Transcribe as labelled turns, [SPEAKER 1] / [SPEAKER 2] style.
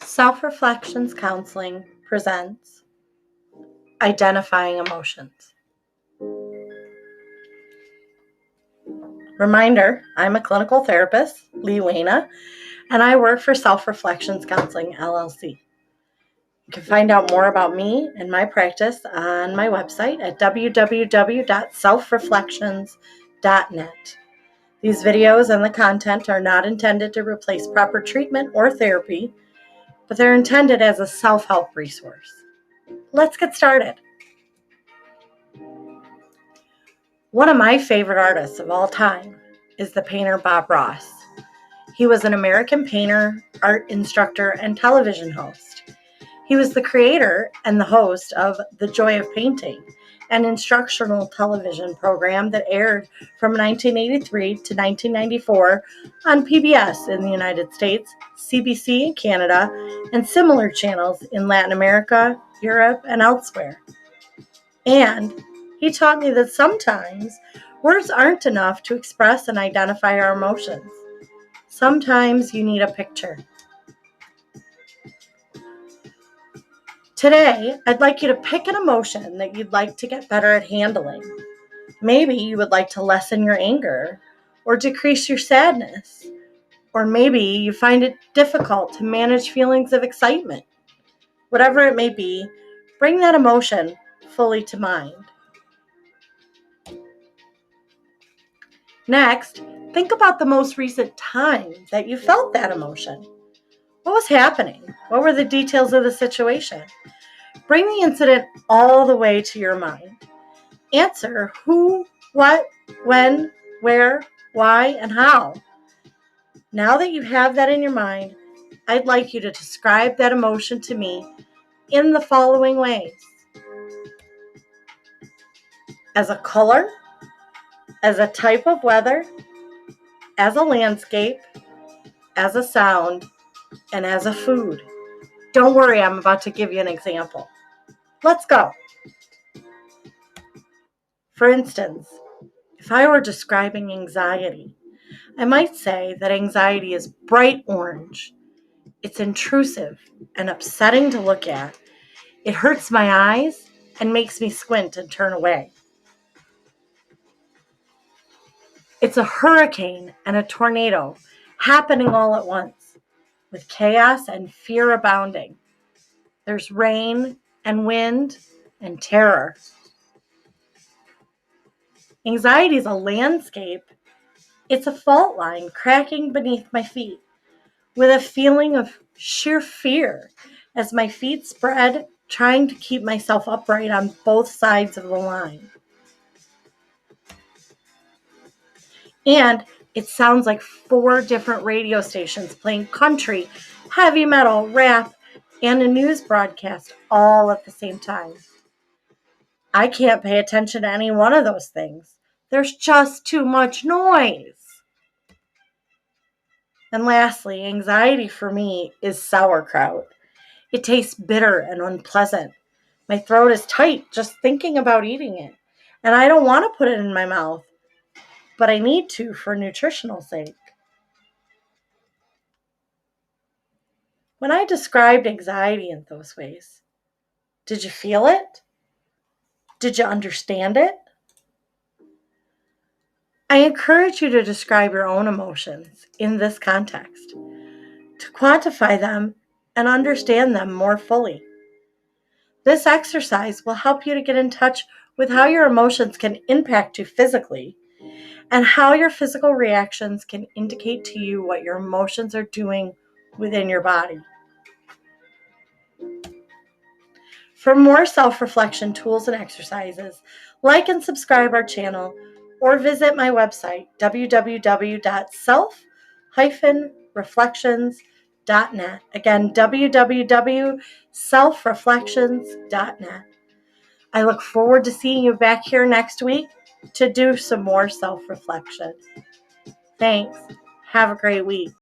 [SPEAKER 1] Self-Reflections Counseling presents Identifying Emotions. Reminder, I'm a clinical therapist, Lee Wayna, and I work for Self-Reflections Counseling, LLC. You can find out more about me and my practice on my website at www.selfreflections.net. These videos and the content are not intended to replace proper treatment or therapy, but they're intended as a self-help resource. Let's get started. One of my favorite artists of all time is the painter Bob Ross. He was an American painter, art instructor, and television host. He was the creator and the host of The Joy of Painting, an instructional television program that aired from 1983 to 1994 on PBS in the United States, CBC in Canada, and similar channels in Latin America, Europe, and elsewhere. And he taught me that sometimes words aren't enough to express and identify our emotions. Sometimes you need a picture. Today, I'd like you to pick an emotion that you'd like to get better at handling. Maybe you would like to lessen your anger or decrease your sadness. Or maybe you find it difficult to manage feelings of excitement. Whatever it may be, bring that emotion fully to mind. Next, think about the most recent time that you felt that emotion. What was happening? What were the details of the situation? Bring the incident all the way to your mind. Answer who, what, when, where, why, and how. Now that you have that in your mind, I'd like you to describe that emotion to me in the following ways. As a color, as a type of weather, as a landscape, as a sound, and as a food. Don't worry, I'm about to give you an example. Let's go. For instance, if I were describing anxiety, I might say that anxiety is bright orange. It's intrusive and upsetting to look at. It hurts my eyes and makes me squint and turn away. It's a hurricane and a tornado happening all at once, with chaos and fear abounding. There's rain and wind and terror. Anxiety is a landscape. It's a fault line cracking beneath my feet, with a feeling of sheer fear as my feet spread, trying to keep myself upright on both sides of the line. And it sounds like 4 different radio stations playing country, heavy metal, rap, and a news broadcast all at the same time. I can't pay attention to any one of those things. There's just too much noise. And lastly, anxiety for me is sauerkraut. It tastes bitter and unpleasant. My throat is tight just thinking about eating it. And I don't want to put it in my mouth, but I need to for nutritional sake. When I described anxiety in those ways, did you feel it? Did you understand it? I encourage you to describe your own emotions in this context, to quantify them and understand them more fully. This exercise will help you to get in touch with how your emotions can impact you physically and how your physical reactions can indicate to you what your emotions are doing within your body. For more self-reflection tools and exercises, like and subscribe our channel or visit my website, www.self-reflections.net. Again, www.selfreflections.net. I look forward to seeing you back here next week to do some more self-reflection. Thanks. Have a great week.